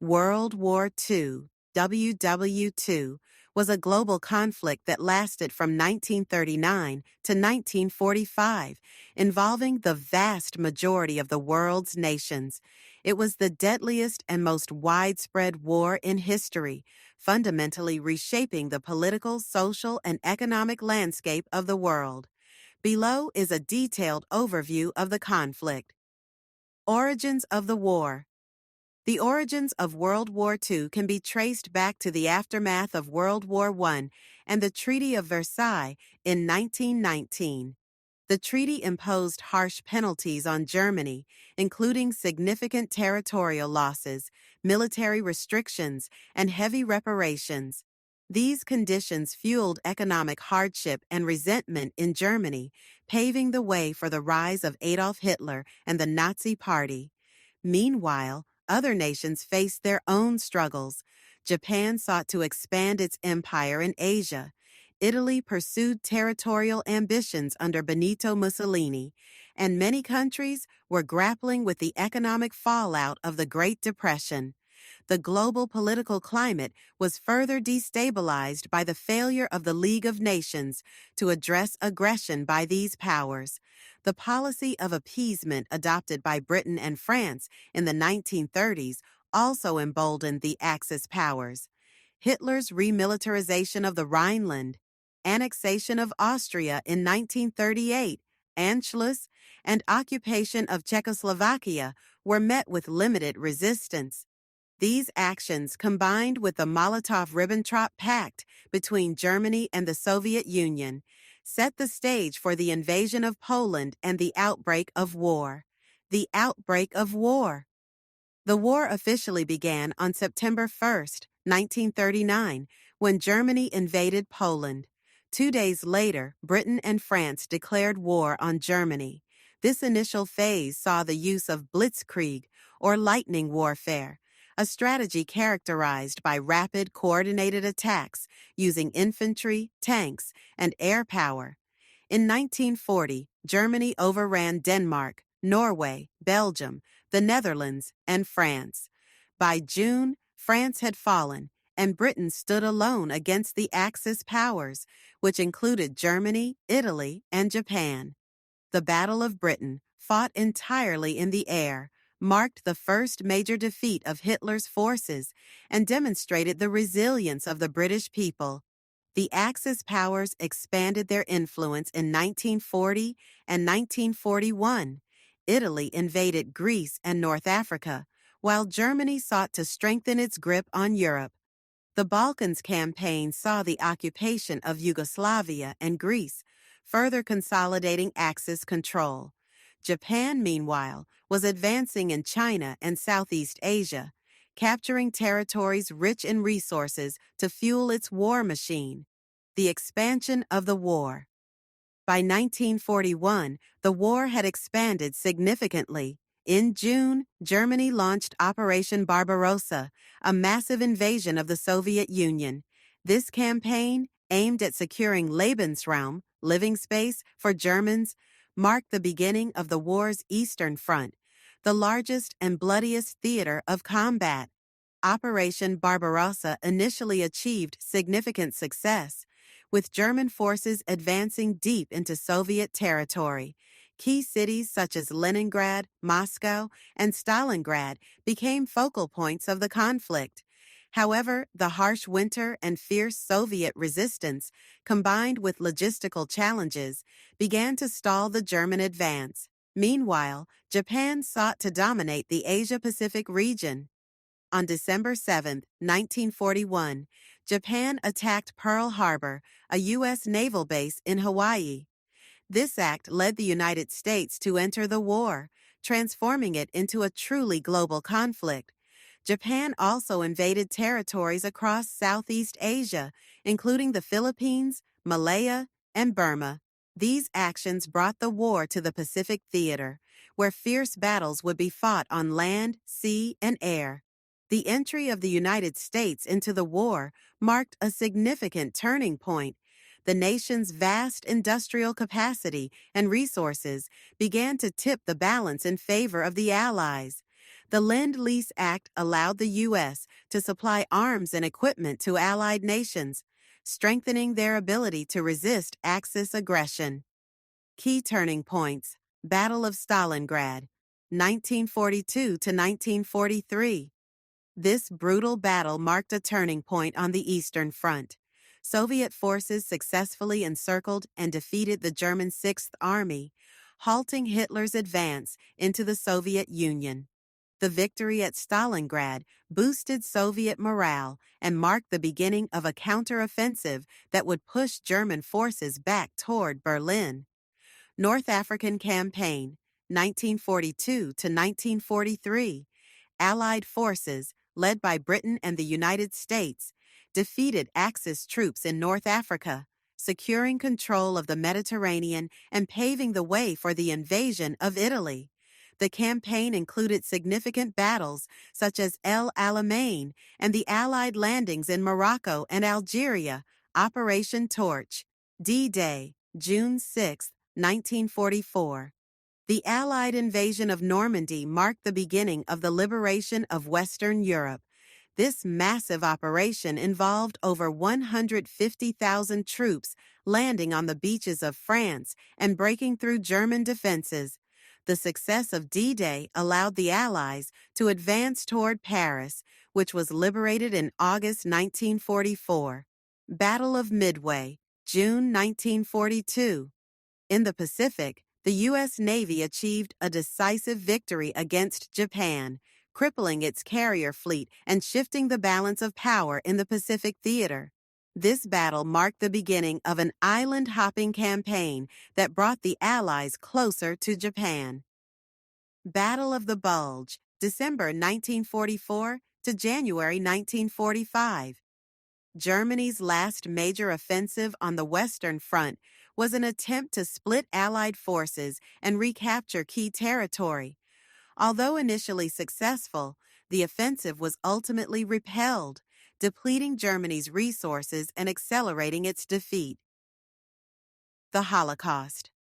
World War II, WW II, was a global conflict that lasted from 1939 to 1945, involving the vast majority of the world's nations. It was the deadliest and most widespread war in history, fundamentally reshaping the political, social, and economic landscape of the world. Below is a detailed overview of the conflict. Origins of the war. The origins of World War II can be traced back to the aftermath of World War I and the Treaty of Versailles in 1919. The treaty imposed harsh penalties on Germany, including significant territorial losses, military restrictions, and heavy reparations. These conditions fueled economic hardship and resentment in Germany, paving the way for the rise of Adolf Hitler and the Nazi Party. Meanwhile, other nations faced their own struggles. Japan sought to expand its empire in Asia. Italy pursued territorial ambitions under Benito Mussolini, and many countries were grappling with the economic fallout of the Great Depression. The global political climate was further destabilized by the failure of the League of Nations to address aggression by these powers. The policy of appeasement adopted by Britain and France in the 1930s also emboldened the Axis powers. Hitler's remilitarization of the Rhineland, annexation of Austria in 1938, Anschluss, and occupation of Czechoslovakia were met with limited resistance. These actions, combined with the Molotov-Ribbentrop Pact between Germany and the Soviet Union, set the stage for the invasion of Poland and the outbreak of war. The outbreak of war. The war officially began on September 1, 1939, when Germany invaded Poland. 2 days later, Britain and France declared war on Germany. This initial phase saw the use of blitzkrieg, or lightning warfare, a strategy characterized by rapid, coordinated attacks using infantry, tanks, and air power. In 1940, Germany overran Denmark, Norway, Belgium, the Netherlands, and France. By June, France had fallen, and Britain stood alone against the Axis powers, which included Germany, Italy, and Japan. The Battle of Britain, fought entirely in the air, marked the first major defeat of Hitler's forces and demonstrated the resilience of the British people. The Axis powers expanded their influence in 1940 and 1941. Italy invaded Greece and North Africa, while Germany sought to strengthen its grip on Europe. The Balkans campaign saw the occupation of Yugoslavia and Greece, further consolidating Axis control. Japan, meanwhile, was advancing in China and Southeast Asia, capturing territories rich in resources to fuel its war machine. The expansion of the war. By 1941, the war had expanded significantly. In June, Germany launched Operation Barbarossa, a massive invasion of the Soviet Union. This campaign, aimed at securing Lebensraum, living space, for Germans, marked the beginning of the war's Eastern Front, the largest and bloodiest theater of combat. Operation Barbarossa initially achieved significant success, with German forces advancing deep into Soviet territory. Key cities such as Leningrad, Moscow, and Stalingrad became focal points of the conflict. However, the harsh winter and fierce Soviet resistance, combined with logistical challenges, began to stall the German advance. Meanwhile, Japan sought to dominate the Asia-Pacific region. On December 7, 1941, Japan attacked Pearl Harbor, a U.S. naval base in Hawaii. This act led the United States to enter the war, transforming it into a truly global conflict. Japan also invaded territories across Southeast Asia, including the Philippines, Malaya, and Burma. These actions brought the war to the Pacific theater, where fierce battles would be fought on land, sea, and air. The entry of the United States into the war marked a significant turning point. The nation's vast industrial capacity and resources began to tip the balance in favor of the Allies. The Lend-Lease Act allowed the U.S. to supply arms and equipment to Allied nations, strengthening their ability to resist Axis aggression. Key turning points: Battle of Stalingrad, 1942 to 1943. This brutal battle marked a turning point on the Eastern Front. Soviet forces successfully encircled and defeated the German Sixth Army, halting Hitler's advance into the Soviet Union. The victory at Stalingrad boosted Soviet morale and marked the beginning of a counteroffensive that would push German forces back toward Berlin. North African Campaign, 1942 to 1943. Allied forces, led by Britain and the United States, defeated Axis troops in North Africa, securing control of the Mediterranean and paving the way for the invasion of Italy. The campaign included significant battles such as El Alamein and the Allied landings in Morocco and Algeria, Operation Torch. D-Day, June 6, 1944. The Allied invasion of Normandy marked the beginning of the liberation of Western Europe. This massive operation involved over 150,000 troops landing on the beaches of France and breaking through German defenses. The success of D-Day allowed the Allies to advance toward Paris, which was liberated in August 1944. Battle of Midway, June 1942. In the Pacific, the U.S. Navy achieved a decisive victory against Japan, crippling its carrier fleet and shifting the balance of power in the Pacific theater. This battle marked the beginning of an island-hopping campaign that brought the Allies closer to Japan. Battle of the Bulge, December 1944 to January 1945. Germany's last major offensive on the Western Front was an attempt to split Allied forces and recapture key territory. Although initially successful, the offensive was ultimately repelled, depleting Germany's resources and accelerating its defeat. The Holocaust.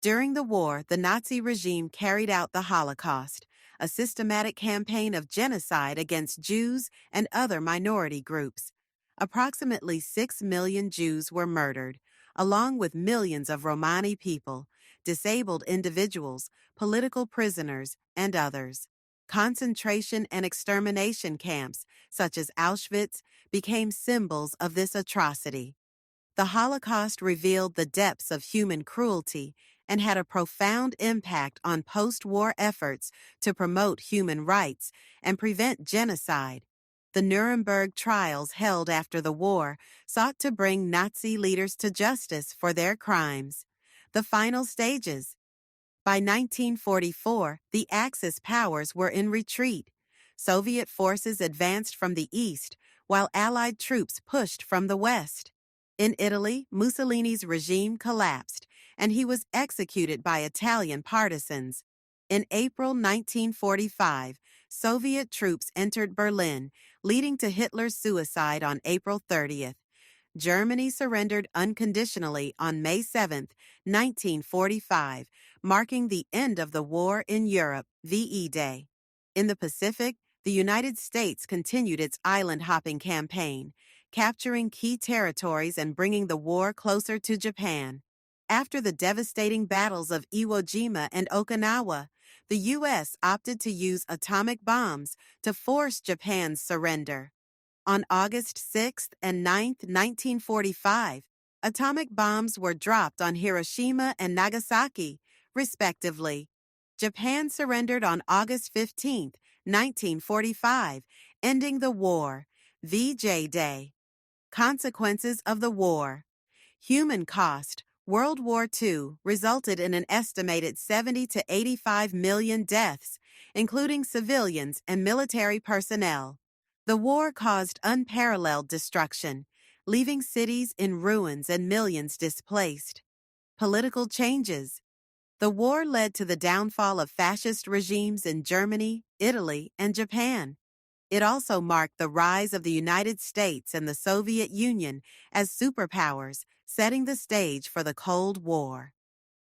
During the war, the Nazi regime carried out the Holocaust, a systematic campaign of genocide against Jews and other minority groups. Approximately 6 million Jews were murdered, along with millions of Romani people, disabled individuals, political prisoners, and others. Concentration and extermination camps, such as Auschwitz, became symbols of this atrocity. The Holocaust revealed the depths of human cruelty and had a profound impact on post-war efforts to promote human rights and prevent genocide. The Nuremberg trials held after the war sought to bring Nazi leaders to justice for their crimes. The final stages. By 1944, the Axis powers were in retreat. Soviet forces advanced from the east, while Allied troops pushed from the west. In Italy, Mussolini's regime collapsed, and he was executed by Italian partisans. In April 1945, Soviet troops entered Berlin, leading to Hitler's suicide on April 30th. Germany surrendered unconditionally on May 7, 1945, marking the end of the war in Europe, VE Day. In the Pacific, the United States continued its island-hopping campaign, capturing key territories and bringing the war closer to Japan. After the devastating battles of Iwo Jima and Okinawa, the U.S. opted to use atomic bombs to force Japan's surrender. On August 6 and 9, 1945, atomic bombs were dropped on Hiroshima and Nagasaki, respectively. Japan surrendered on August 15, 1945, ending the war. VJ Day. Consequences of the war. Human cost. World War II resulted in an estimated 70 to 85 million deaths, including civilians and military personnel. The war caused unparalleled destruction, leaving cities in ruins and millions displaced. Political changes. The war led to the downfall of fascist regimes in Germany, Italy, and Japan. It also marked the rise of the United States and the Soviet Union as superpowers, setting the stage for the Cold War.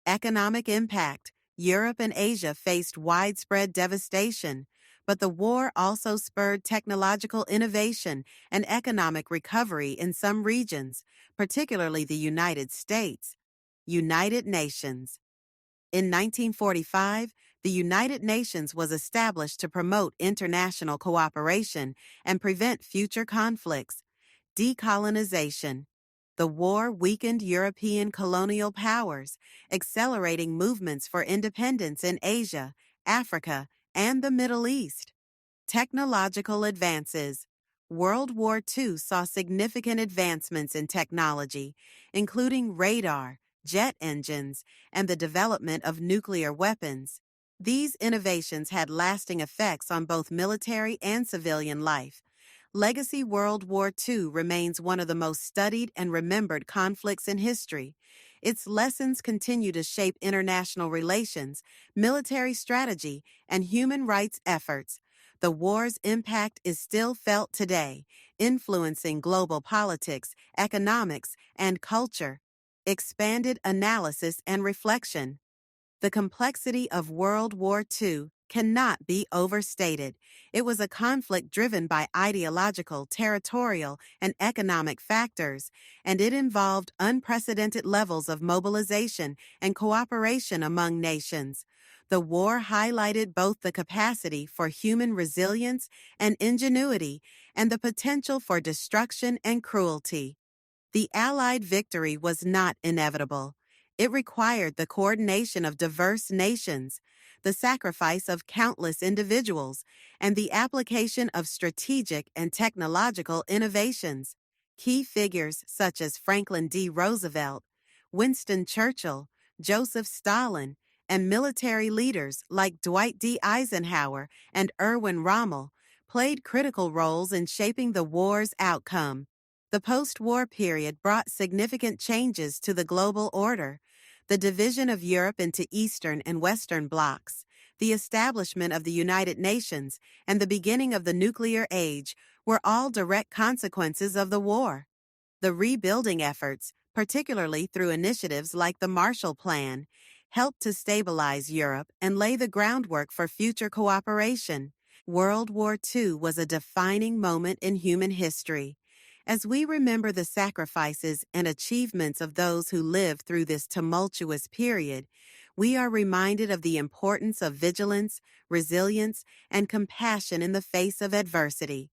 Economic impact. Europe and Asia faced widespread devastation, but the war also spurred technological innovation and economic recovery in some regions, particularly the United States. United Nations. In 1945, the United Nations was established to promote international cooperation and prevent future conflicts. Decolonization. The war weakened European colonial powers, accelerating movements for independence in Asia, Africa, and the Middle East. Technological advances. World War II saw significant advancements in technology, including radar, jet engines, and the development of nuclear weapons. These innovations had lasting effects on both military and civilian life. Legacy World War II remains one of the most studied and remembered conflicts in history. Its lessons continue to shape international relations, military strategy, and human rights efforts. The war's impact is still felt today, influencing global politics, economics, and culture. Expanded analysis and reflection. The complexity of World War II cannot be overstated. It was a conflict driven by ideological, territorial, and economic factors, and it involved unprecedented levels of mobilization and cooperation among nations. The war highlighted both the capacity for human resilience and ingenuity and the potential for destruction and cruelty. The Allied victory was not inevitable. It required the coordination of diverse nations, the sacrifice of countless individuals, and the application of strategic and technological innovations. Key figures such as Franklin D. Roosevelt, Winston Churchill, Joseph Stalin, and military leaders like Dwight D. Eisenhower and Erwin Rommel played critical roles in shaping the war's outcome. The post-war period brought significant changes to the global order. The division of Europe into Eastern and Western blocs, the establishment of the United Nations, and the beginning of the nuclear age were all direct consequences of the war. The rebuilding efforts, particularly through initiatives like the Marshall Plan, helped to stabilize Europe and lay the groundwork for future cooperation. World War II was a defining moment in human history. As we remember the sacrifices and achievements of those who lived through this tumultuous period, we are reminded of the importance of vigilance, resilience, and compassion in the face of adversity.